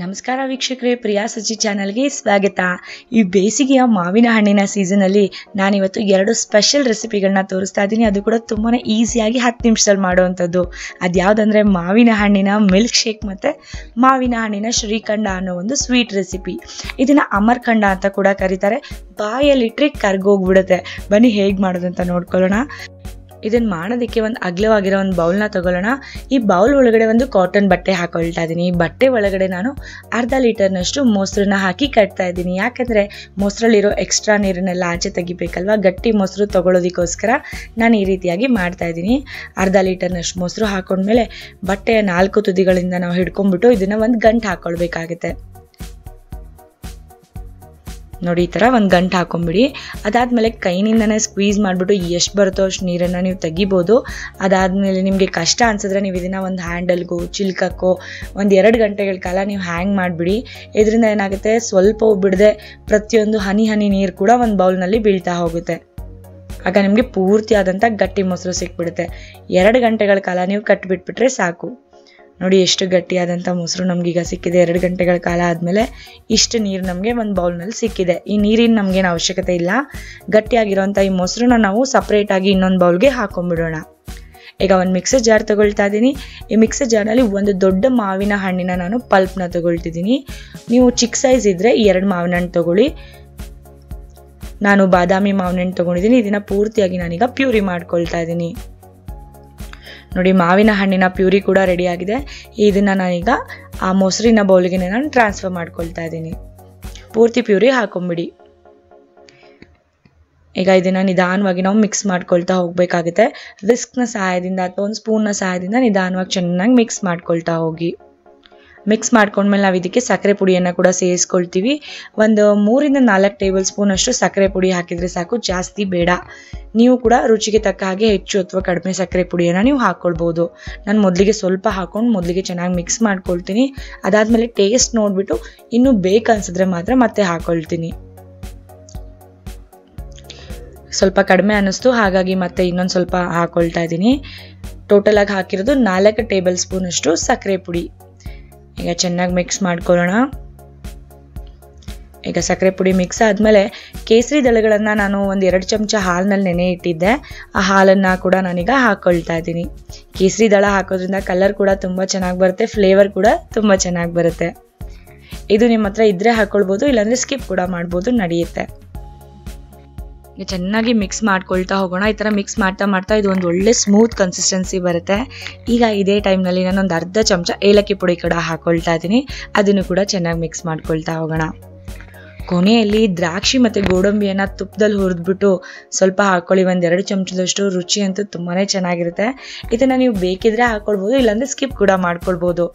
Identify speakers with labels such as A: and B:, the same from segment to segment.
A: ನಮಸ್ಕಾರ ವೀಕ್ಷಕರೇ, ಪ್ರಿಯಾ ಸಜ್ಜಿ ಚಾನಲ್ಗೆ ಸ್ವಾಗತ. ಈ ಬೇಸಿಗೆಯ ಮಾವಿನ ಹಣ್ಣಿನ ಸೀಸನಲ್ಲಿ ನಾನಿವತ್ತು 2 ಸ್ಪೆಷಲ್ ರೆಸಿಪಿಗಳನ್ನ ತೋರಿಸ್ತಾ ಇದ್ದೀನಿ. ಅದು ಕೂಡ ತುಂಬಾ ಈಸಿಯಾಗಿ 10 ನಿಮಿಷದಲ್ಲಿ ಮಾಡುವಂಥದ್ದು. ಅದು ಯಾವುದಂದರೆ ಮಾವಿನ ಹಣ್ಣಿನ ಮಿಲ್ಕ್ ಶೇಕ್ ಮತ್ತು ಮಾವಿನ ಹಣ್ಣಿನ ಶ್ರೀಖಂಡ ಅನ್ನೋ ಒಂದು ಸ್ವೀಟ್ ರೆಸಿಪಿ. ಇದನ್ನು ಅಮರ್ಖಂಡ ಅಂತ ಕೂಡ ಕರೀತಾರೆ. ಬಾಯಲ್ಲಿಟ್ಟರೆ ಕರ್ಗೋಗ್ಬಿಡುತ್ತೆ. ಬನ್ನಿ ಹೇಗೆ ಮಾಡೋದು ಅಂತ ನೋಡ್ಕೊಳ್ಳೋಣ. ಇದನ್ನು ಮಾಡೋದಕ್ಕೆ ಒಂದು ಅಗಲವಾಗಿರೋ ಒಂದು ಬೌಲ್ನ ತೊಗೊಳ್ಳೋಣ. ಈ ಬೌಲ್ ಒಳಗಡೆ ಒಂದು ಕಾಟನ್ ಬಟ್ಟೆ ಹಾಕೊಳ್ತಾ ಇದ್ದೀನಿ. ಈ ಬಟ್ಟೆ ಒಳಗಡೆ ನಾನು ಅರ್ಧ ಲೀಟರ್ನಷ್ಟು ಮೊಸರನ್ನ ಹಾಕಿ ಕಟ್ತಾ ಇದ್ದೀನಿ. ಯಾಕಂದರೆ ಮೊಸರಲ್ಲಿರೋ ಎಕ್ಸ್ಟ್ರಾ ನೀರನ್ನೆಲ್ಲ ಆಚೆ ತೆಗಿಬೇಕಲ್ವ. ಗಟ್ಟಿ ಮೊಸರು ತೊಗೊಳೋದಕ್ಕೋಸ್ಕರ ನಾನು ಈ ರೀತಿಯಾಗಿ ಮಾಡ್ತಾ ಇದ್ದೀನಿ. ಅರ್ಧ ಲೀಟರ್ನಷ್ಟು ಮೊಸರು ಹಾಕೊಂಡ್ಮೇಲೆ ಬಟ್ಟೆಯ 4 ತುದಿಗಳಿಂದ ನಾವು ಹಿಡ್ಕೊಂಡ್ಬಿಟ್ಟು ಇದನ್ನು ಒಂದು ಗಂಟು ಹಾಕ್ಕೊಳ್ಬೇಕಾಗುತ್ತೆ. ನೋಡಿ, ಈ ಥರ ಒಂದು ಗಂಟು ಹಾಕೊಂಡ್ಬಿಡಿ. ಅದಾದಮೇಲೆ ಕೈನಿಂದನೇ ಸ್ಕ್ವೀಸ್ ಮಾಡಿಬಿಟ್ಟು ಎಷ್ಟು ಬರುತ್ತೋ ಅಷ್ಟು ನೀರನ್ನು ನೀವು ತೆಗಿಬೋದು. ಅದಾದಮೇಲೆ ನಿಮಗೆ ಕಷ್ಟ ಅನಿಸಿದ್ರೆ ನೀವು ಇದನ್ನು ಒಂದು ಹ್ಯಾಂಡಲ್ಗೋ ಚಿಲ್ಕಕ್ಕೋ ಒಂದು 2 ಗಂಟೆಗಳ ಕಾಲ ನೀವು ಹ್ಯಾಂಗ್ ಮಾಡಿಬಿಡಿ. ಇದರಿಂದ ಏನಾಗುತ್ತೆ, ಸ್ವಲ್ಪ ಬಿಡದೆ ಪ್ರತಿಯೊಂದು ಹನಿ ನೀರು ಕೂಡ ಒಂದು ಬೌಲ್ನಲ್ಲಿ ಬೀಳ್ತಾ ಹೋಗುತ್ತೆ. ಆಗ ನಿಮಗೆ ಪೂರ್ತಿ ಆದಂಥ ಗಟ್ಟಿ ಮೊಸರು ಸಿಕ್ಬಿಡುತ್ತೆ. 2 ಗಂಟೆಗಳ ಕಾಲ ನೀವು ಕಟ್ಟಿಬಿಟ್ಬಿಟ್ರೆ ಸಾಕು. ನೋಡಿ, ಎಷ್ಟು ಗಟ್ಟಿಯಾದಂಥ ಮೊಸರು ನಮಗೀಗ ಸಿಕ್ಕಿದೆ. 2 ಗಂಟೆಗಳ ಕಾಲ ಆದಮೇಲೆ ಇಷ್ಟು ನೀರು ನಮಗೆ ಒಂದು ಬೌಲ್ನಲ್ಲಿ ಸಿಕ್ಕಿದೆ. ಈ ನೀರಿನ ನಮಗೇನು ಅವಶ್ಯಕತೆ ಇಲ್ಲ. ಗಟ್ಟಿಯಾಗಿರೋಂಥ ಈ ಮೊಸರನ್ನ ನಾವು ಸಪ್ರೇಟಾಗಿ ಇನ್ನೊಂದು ಬೌಲ್ಗೆ ಹಾಕೊಂಡ್ಬಿಡೋಣ. ಈಗ ಒಂದು ಮಿಕ್ಸರ್ ಜಾರ್ ತೊಗೊಳ್ತಾ ಇದ್ದೀನಿ. ಈ ಮಿಕ್ಸರ್ ಜಾರ್ನಲ್ಲಿ ಒಂದು ದೊಡ್ಡ ಮಾವಿನ ಹಣ್ಣಿನ ನಾನು ಪಲ್ಪ್ನ ತೊಗೊಳ್ತಿದ್ದೀನಿ. ನೀವು ಚಿಕ್ಕ ಸೈಜ್ ಇದ್ದರೆ 2 ಮಾವಿನ ಹಣ್ಣು ತೊಗೊಳ್ಳಿ. ನಾನು ಬಾದಾಮಿ ಮಾವಿನ ಹಣ್ಣು ತೊಗೊಂಡಿದ್ದೀನಿ. ಇದನ್ನು ಪೂರ್ತಿಯಾಗಿ ನಾನೀಗ ಪ್ಯೂರಿ ಮಾಡ್ಕೊಳ್ತಾ ಇದ್ದೀನಿ. ನೋಡಿ, ಮಾವಿನ ಹಣ್ಣಿನ ಪ್ಯೂರಿ ಕೂಡ ರೆಡಿಯಾಗಿದೆ. ಇದನ್ನು ನಾನೀಗ ಆ ಮೊಸರಿನ ಬೌಲ್ಗೆ ನಾನು ಟ್ರಾನ್ಸ್ಫರ್ ಮಾಡ್ಕೊಳ್ತಾ ಇದ್ದೀನಿ. ಪೂರ್ತಿ ಪ್ಯೂರಿ ಹಾಕೊಂಬಿಡಿ. ಈಗ ಇದನ್ನು ನಿಧಾನವಾಗಿ ನಾವು ಮಿಕ್ಸ್ ಮಾಡ್ಕೊಳ್ತಾ ಹೋಗಬೇಕಾಗುತ್ತೆ. ವಿಸ್ಕ್ನ ಸಹಾಯದಿಂದ ಅಥವಾ ಒಂದು ಸ್ಪೂನ್ನ ಸಹಾಯದಿಂದ ನಿಧಾನವಾಗಿ ಚೆನ್ನಾಗಿ ಮಿಕ್ಸ್ ಮಾಡ್ಕೊಳ್ತಾ ಹೋಗಿ. ಮಿಕ್ಸ್ ಮಾಡ್ಕೊಂಡ್ಮೇಲೆ ನಾವು ಇದಕ್ಕೆ ಸಕ್ಕರೆ ಪುಡಿಯನ್ನು ಕೂಡ ಸೇರಿಸ್ಕೊಳ್ತೀವಿ. ಒಂದು 3 ರಿಂದ 4 ಟೇಬಲ್ ಸ್ಪೂನ್ ಅಷ್ಟು ಸಕ್ಕರೆ ಪುಡಿ ಹಾಕಿದರೆ ಸಾಕು, ಜಾಸ್ತಿ ಬೇಡ. ನೀವು ಕೂಡ ರುಚಿಗೆ ತಕ್ಕ ಹಾಗೆ ಹೆಚ್ಚು ಅಥವಾ ಕಡಿಮೆ ಸಕ್ಕರೆ ಪುಡಿಯನ್ನು ನೀವು ಹಾಕ್ಕೊಳ್ಬೋದು. ನಾನು ಮೊದಲಿಗೆ ಸ್ವಲ್ಪ ಹಾಕ್ಕೊಂಡು ಮೊದಲಿಗೆ ಚೆನ್ನಾಗಿ ಮಿಕ್ಸ್ ಮಾಡ್ಕೊಳ್ತೀನಿ. ಅದಾದಮೇಲೆ ಟೇಸ್ಟ್ ನೋಡಿಬಿಟ್ಟು ಇನ್ನೂ ಬೇಕನ್ಸಿದ್ರೆ ಮಾತ್ರ ಮತ್ತೆ ಹಾಕ್ಕೊಳ್ತೀನಿ. ಸ್ವಲ್ಪ ಕಡಿಮೆ ಅನ್ನಿಸ್ತು, ಹಾಗಾಗಿ ಮತ್ತೆ ಇನ್ನೊಂದು ಸ್ವಲ್ಪ ಹಾಕ್ಕೊಳ್ತಾ ಇದ್ದೀನಿ. ಟೋಟಲಾಗಿ ಹಾಕಿರೋದು 4 ಟೇಬಲ್ ಸ್ಪೂನ್ ಅಷ್ಟು ಸಕ್ಕರೆ ಪುಡಿ. ಈಗ ಚೆನ್ನಾಗಿ ಮಿಕ್ಸ್ ಮಾಡ್ಕೊಳ್ಳೋಣ. ಈಗ ಸಕ್ಕರೆ ಪುಡಿ ಮಿಕ್ಸ್ ಆದಮೇಲೆ ಕೇಸರಿ ದಳಗಳನ್ನು ನಾನು ಒಂದು 2 ಚಮಚ ಹಾಲಿನಲ್ಲಿ ನೆನೆ ಇಟ್ಟಿದ್ದೆ. ಆ ಹಾಲನ್ನು ಕೂಡ ನಾನೀಗ ಹಾಕ್ಕೊಳ್ತಾ ಇದ್ದೀನಿ. ಕೇಸರಿ ದಳ ಹಾಕೋದ್ರಿಂದ ಕಲರ್ ಕೂಡ ತುಂಬ ಚೆನ್ನಾಗಿ ಬರುತ್ತೆ, ಫ್ಲೇವರ್ ಕೂಡ ತುಂಬ ಚೆನ್ನಾಗಿ ಬರುತ್ತೆ. ಇದು ನಿಮ್ಮ ಹತ್ರ ಇದ್ದರೆ ಹಾಕ್ಕೊಳ್ಬೋದು, ಇಲ್ಲಾಂದರೆ ಸ್ಕಿಪ್ ಕೂಡ ಮಾಡ್ಬೋದು, ನಡೆಯುತ್ತೆ. ಈಗ ಚೆನ್ನಾಗಿ ಮಿಕ್ಸ್ ಮಾಡ್ಕೊಳ್ತಾ ಹೋಗೋಣ. ಈ ಥರ ಮಿಕ್ಸ್ ಮಾಡ್ತಾ ಇದು ಒಂದು ಒಳ್ಳೆ ಸ್ಮೂತ್ ಕನ್ಸಿಸ್ಟೆನ್ಸಿ ಬರುತ್ತೆ. ಈಗ ಇದೇ ಟೈಮ್ನಲ್ಲಿ ನಾನೊಂದು ಅರ್ಧ ಚಮಚ ಏಲಕ್ಕಿ ಪುಡಿ ಕೂಡ ಹಾಕ್ಕೊಳ್ತಾ ಇದ್ದೀನಿ. ಅದನ್ನು ಕೂಡ ಚೆನ್ನಾಗಿ ಮಿಕ್ಸ್ ಮಾಡ್ಕೊಳ್ತಾ ಹೋಗೋಣ. ಕೊನೆಯಲ್ಲಿ ದ್ರಾಕ್ಷಿ ಮತ್ತು ಗೋಡಂಬಿಯನ್ನು ತುಪ್ಪದಲ್ಲಿ ಹುರಿದ್ಬಿಟ್ಟು ಸ್ವಲ್ಪ ಹಾಕ್ಕೊಳ್ಳಿ. ಒಂದು 2 ಚಮಚದಷ್ಟು. ರುಚಿ ಅಂತೂ ತುಂಬಾ ಚೆನ್ನಾಗಿರುತ್ತೆ. ಇದನ್ನು ನೀವು ಬೇಕಿದ್ರೆ ಹಾಕ್ಕೊಳ್ಬೋದು, ಇಲ್ಲಾಂದರೆ ಸ್ಕಿಪ್ ಕೂಡ ಮಾಡ್ಕೊಳ್ಬೋದು.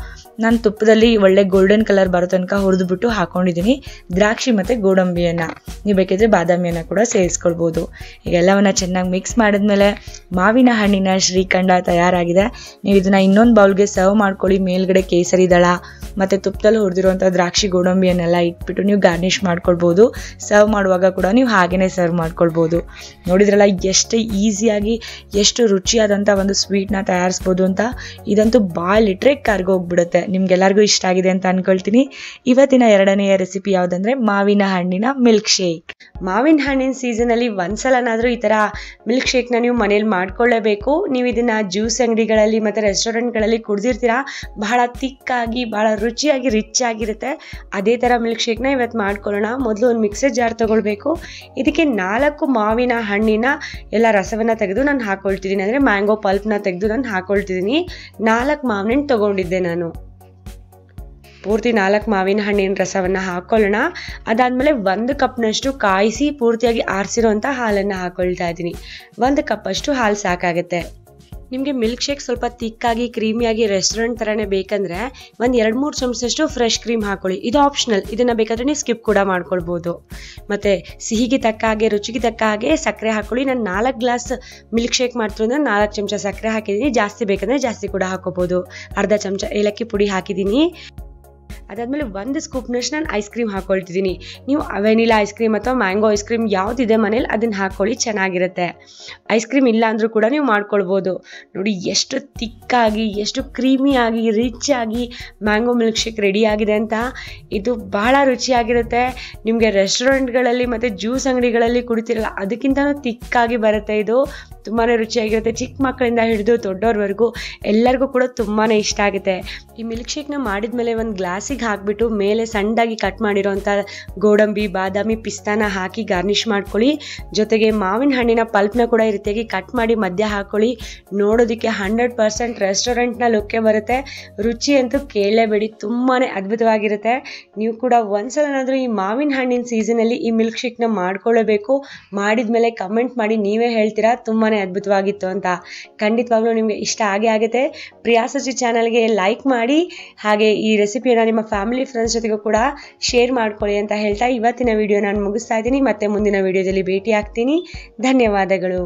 A: ನಾನು ತುಪ್ಪದಲ್ಲಿ ಒಳ್ಳೆ ಗೋಲ್ಡನ್ ಕಲರ್ ಬರೋ ತನಕ ಹುರಿದ್ಬಿಟ್ಟು ಹಾಕ್ಕೊಂಡಿದ್ದೀನಿ ದ್ರಾಕ್ಷಿ ಮತ್ತು ಗೋಡಂಬಿಯನ್ನು. ನೀವು ಬೇಕಿದ್ರೆ ಬಾದಾಮಿಯನ್ನು ಕೂಡ ಸೇರಿಸ್ಕೊಳ್ಬೋದು. ಈಗ ಎಲ್ಲವನ್ನು ಚೆನ್ನಾಗಿ ಮಿಕ್ಸ್ ಮಾಡಿದ್ಮೇಲೆ ಮಾವಿನ ಹಣ್ಣಿನ ಶ್ರೀಖಂಡ ತಯಾರಾಗಿದೆ. ನೀವು ಇದನ್ನು ಇನ್ನೊಂದು ಬೌಲ್ಗೆ ಸರ್ವ್ ಮಾಡ್ಕೊಳ್ಳಿ. ಮೇಲ್ಗಡೆ ಕೇಸರಿ ದಳ ಮತ್ತು ತುಪ್ಪದಲ್ಲಿ ಹುರಿದಿರುವಂಥ ದ್ರಾಕ್ಷಿ ಗೋಡಂಬಿಯನ್ನೆಲ್ಲ ಇಟ್ಬಿಟ್ಟು ನೀವು ಗಾರ್ನಿಷ್ ಮಾಡ್ಕೊಳ್ಬೋದು. ಸರ್ವ್ ಮಾಡುವಾಗ ಕೂಡ ನೀವು ಹಾಗೇ ಸರ್ವ್ ಮಾಡ್ಕೊಳ್ಬೋದು. ನೋಡಿದ್ರಲ್ಲ ಎಷ್ಟು ಈಸಿಯಾಗಿ ಎಷ್ಟು ರುಚಿಯಾದಂಥ ಒಂದು ಸ್ವೀಟ್ನ ತಯಾರಿಸ್ಬೋದು ಅಂತ. ಇದಂತೂ ಬಾಯಲ್ಲಿಟ್ಟರೆ ಕರ್ಗೋಗ್ಬಿಡುತ್ತೆ. ನಿಮ್ಗೆಲ್ಲರಿಗೂ ಇಷ್ಟ ಆಗಿದೆ ಅಂತ ಅಂದ್ಕೊಳ್ತೀನಿ. ಇವತ್ತಿನ 2ನೇ ರೆಸಿಪಿ ಯಾವುದಂದರೆ ಮಾವಿನ ಹಣ್ಣಿನ ಮಿಲ್ಕ್ ಶೇಕ್. ಮಾವಿನ ಹಣ್ಣಿನ ಸೀಸನಲ್ಲಿ ಒಂದ್ಸಲನಾದರೂ ಈ ಥರ ಮಿಲ್ಕ್ ಶೇಕ್ನ ನೀವು ಮನೇಲಿ ಮಾಡ್ಕೊಳ್ಳೇಬೇಕು. ನೀವು ಇದನ್ನು ಜ್ಯೂಸ್ ಅಂಗಡಿಗಳಲ್ಲಿ ಮತ್ತು ರೆಸ್ಟೋರೆಂಟ್ಗಳಲ್ಲಿ ಕುಡ್ದಿರ್ತೀರಾ. ಬಹಳ ತಿಕ್ಕಾಗಿ ಬಹಳ ರುಚಿಯಾಗಿ ರಿಚ್ ಆಗಿರುತ್ತೆ. ಅದೇ ಥರ ಮಿಲ್ಕ್ ಶೇಕ್ನ ಇವತ್ತು ಮಾಡ್ಕೊಳ್ಳೋಣ. ಮೊದಲು ಒಂದು ಮಿಕ್ಸರ್ ಜಾರ್ ತೊಗೊಳ್ಬೇಕು. ಇದಕ್ಕೆ 4 ಮಾವಿನ ಹಣ್ಣಿನ ಎಲ್ಲ ರಸವನ್ನು ತೆಗೆದು ನಾನು ಹಾಕ್ಕೊಳ್ತಿದ್ದೀನಿ. ಅಂದರೆ ಮ್ಯಾಂಗೋ ಪಲ್ಪ್ನ ತೆಗೆದು ನಾನು ಹಾಕ್ಕೊಳ್ತಿದ್ದೀನಿ. 4 ಮಾವಿನ ಹಣ್ಣು ತೊಗೊಂಡಿದ್ದೆ ನಾನು. ಪೂರ್ತಿ 4 ಮಾವಿನ ಹಣ್ಣಿನ ರಸವನ್ನು ಹಾಕ್ಕೊಳ್ಳೋಣ. ಅದಾದಮೇಲೆ 1 ಕಪ್ನಷ್ಟು ಕಾಯಿಸಿ ಪೂರ್ತಿಯಾಗಿ ಆರಿಸಿರೋಂಥ ಹಾಲನ್ನು ಹಾಕ್ಕೊಳ್ತಾ ಇದ್ದೀನಿ. 1 ಕಪ್ಪಷ್ಟು ಹಾಲು ಸಾಕಾಗುತ್ತೆ. ನಿಮಗೆ ಮಿಲ್ಕ್ ಶೇಕ್ ಸ್ವಲ್ಪ ತಿಕ್ಕಾಗಿ ಕ್ರೀಮಿಯಾಗಿ ರೆಸ್ಟೋರೆಂಟ್ ಥರನೇ ಬೇಕಂದರೆ ಒಂದು 2-3 ಚಮಚದಷ್ಟು ಫ್ರೆಶ್ ಕ್ರೀಮ್ ಹಾಕ್ಕೊಳ್ಳಿ. ಇದು ಆಪ್ಷನಲ್. ಇದನ್ನು ಬೇಕಾದರೆ ನೀವು ಸ್ಕಿಪ್ ಕೂಡ ಮಾಡ್ಕೊಳ್ಬೋದು. ಮತ್ತು ಸಿಹಿಗೆ ತಕ್ಕ ಹಾಗೆ ರುಚಿಗೆ ತಕ್ಕ ಹಾಗೆ ಸಕ್ಕರೆ ಹಾಕ್ಕೊಳ್ಳಿ. ನಾನು 4 ಗ್ಲಾಸ್ ಮಿಲ್ಕ್ ಶೇಕ್ ಮಾಡ್ತಿರೋದ್ರಿಂದ 4 ಚಮಚ ಸಕ್ಕರೆ ಹಾಕಿದ್ದೀನಿ. ಜಾಸ್ತಿ ಬೇಕಂದರೆ ಜಾಸ್ತಿ ಕೂಡ ಹಾಕೋಬೋದು. ಅರ್ಧ ಚಮಚ ಏಲಕ್ಕಿ ಪುಡಿ ಹಾಕಿದ್ದೀನಿ.
B: ಅದಾದಮೇಲೆ 1 ಸ್ಕೂಪ್ನಷ್ಟು ನಾನು ಐಸ್ ಕ್ರೀಮ್ ಹಾಕ್ಕೊಳ್ತಿದ್ದೀನಿ. ನೀವು ವೆನಿಲಾ ಐಸ್ ಕ್ರೀಮ್ ಅಥವಾ ಮ್ಯಾಂಗೋ ಐಸ್ ಕ್ರೀಮ್ ಯಾವುದಿದೆ ಮನೇಲಿ ಅದನ್ನು ಹಾಕ್ಕೊಳ್ಳಿ, ಚೆನ್ನಾಗಿರುತ್ತೆ. ಐಸ್ ಕ್ರೀಮ್ ಇಲ್ಲ ಅಂದರೂ ಕೂಡ ನೀವು ಮಾಡ್ಕೊಳ್ಬೋದು. ನೋಡಿ ಎಷ್ಟು ತಿಕ್ಕಾಗಿ, ಎಷ್ಟು ಕ್ರೀಮಿಯಾಗಿ, ರಿಚ್ ಆಗಿ ಮ್ಯಾಂಗೋ ಮಿಲ್ಕ್ ಶೇಕ್ ರೆಡಿ ಆಗಿದೆ ಅಂತ. ಇದು ಬಹಳ ರುಚಿಯಾಗಿರುತ್ತೆ. ನಿಮಗೆ ರೆಸ್ಟೋರೆಂಟ್ಗಳಲ್ಲಿ ಮತ್ತು ಜ್ಯೂಸ್ ಅಂಗಡಿಗಳಲ್ಲಿ ಕುಡಿತಿರಲ್ಲ ಅದಕ್ಕಿಂತಲೂ ತಿಕ್ಕಾಗಿ ಬರುತ್ತೆ. ಇದು ತುಂಬಾ ರುಚಿಯಾಗಿರುತ್ತೆ. ಚಿಕ್ಕ ಮಕ್ಕಳಿಂದ ಹಿಡಿದು ದೊಡ್ಡವ್ರವರೆಗೂ ಎಲ್ಲರಿಗೂ ಕೂಡ ತುಂಬಾ ಇಷ್ಟ ಆಗುತ್ತೆ. ಈ ಮಿಲ್ಕ್ ಶೇಕ್ನ ಮಾಡಿದ್ಮೇಲೆ ಒಂದು ಗ್ಲಾಸಿಗೆ ಹಾಕಿಬಿಟ್ಟು ಮೇಲೆ ಸಣ್ಣದಾಗಿ ಕಟ್ ಮಾಡಿರೋಂಥ ಗೋಡಂಬಿ, ಬಾದಾಮಿ, ಪಿಸ್ತಾನ ಹಾಕಿ ಗಾರ್ನಿಷ್ ಮಾಡ್ಕೊಳ್ಳಿ. ಜೊತೆಗೆ ಮಾವಿನ ಹಣ್ಣಿನ ಪಲ್ಪ್ನ ಕೂಡ ಈ ರೀತಿಯಾಗಿ ಕಟ್ ಮಾಡಿ ಮಧ್ಯ ಹಾಕ್ಕೊಳ್ಳಿ. ನೋಡೋದಕ್ಕೆ 100% ರೆಸ್ಟೋರೆಂಟ್ನ ಲುಕ್ಕೆ ಬರುತ್ತೆ. ರುಚಿ ಅಂತೂ ಕೇಳಲೇಬೇಡಿ, ತುಂಬಾ ಅದ್ಭುತವಾಗಿರುತ್ತೆ. ನೀವು ಕೂಡ ಒಂದ್ಸಲನಾದರೂ ಈ ಮಾವಿನ ಹಣ್ಣಿನ ಸೀಸನಲ್ಲಿ ಈ ಮಿಲ್ಕ್ ಶೇಕ್ನ ಮಾಡ್ಕೊಳ್ಳೇಬೇಕು. ಮಾಡಿದ್ಮೇಲೆ ಕಮೆಂಟ್ ಮಾಡಿ ನೀವೇ ಹೇಳ್ತೀರಾ ತುಂಬಾ ಅದ್ಭುತವಾಗಿತ್ತು ಅಂತ. ಖಂಡಿತವಾಗ್ಲೂ ನಿಮಗೆ ಇಷ್ಟ ಆಗುತ್ತೆ. ಪ್ರಿಯಾ ಸಚಿ ಚಾನಲ್ಗೆ ಲೈಕ್ ಮಾಡಿ, ಹಾಗೆ ಈ ರೆಸಿಪಿಯನ್ನು ನಿಮ್ಮ ಫ್ಯಾಮಿಲಿ ಫ್ರೆಂಡ್ಸ್ ಜೊತೆಗೂ ಕೂಡ ಶೇರ್ ಮಾಡ್ಕೊಳ್ಳಿ ಅಂತ ಹೇಳ್ತಾ ಇವತ್ತಿನ ವಿಡಿಯೋ ನಾನು ಮುಗಿಸ್ತಾ ಇದ್ದೀನಿ. ಮತ್ತೆ ಮುಂದಿನ ವಿಡಿಯೋದಲ್ಲಿ ಭೇಟಿ ಆಗ್ತೀನಿ. ಧನ್ಯವಾದಗಳು.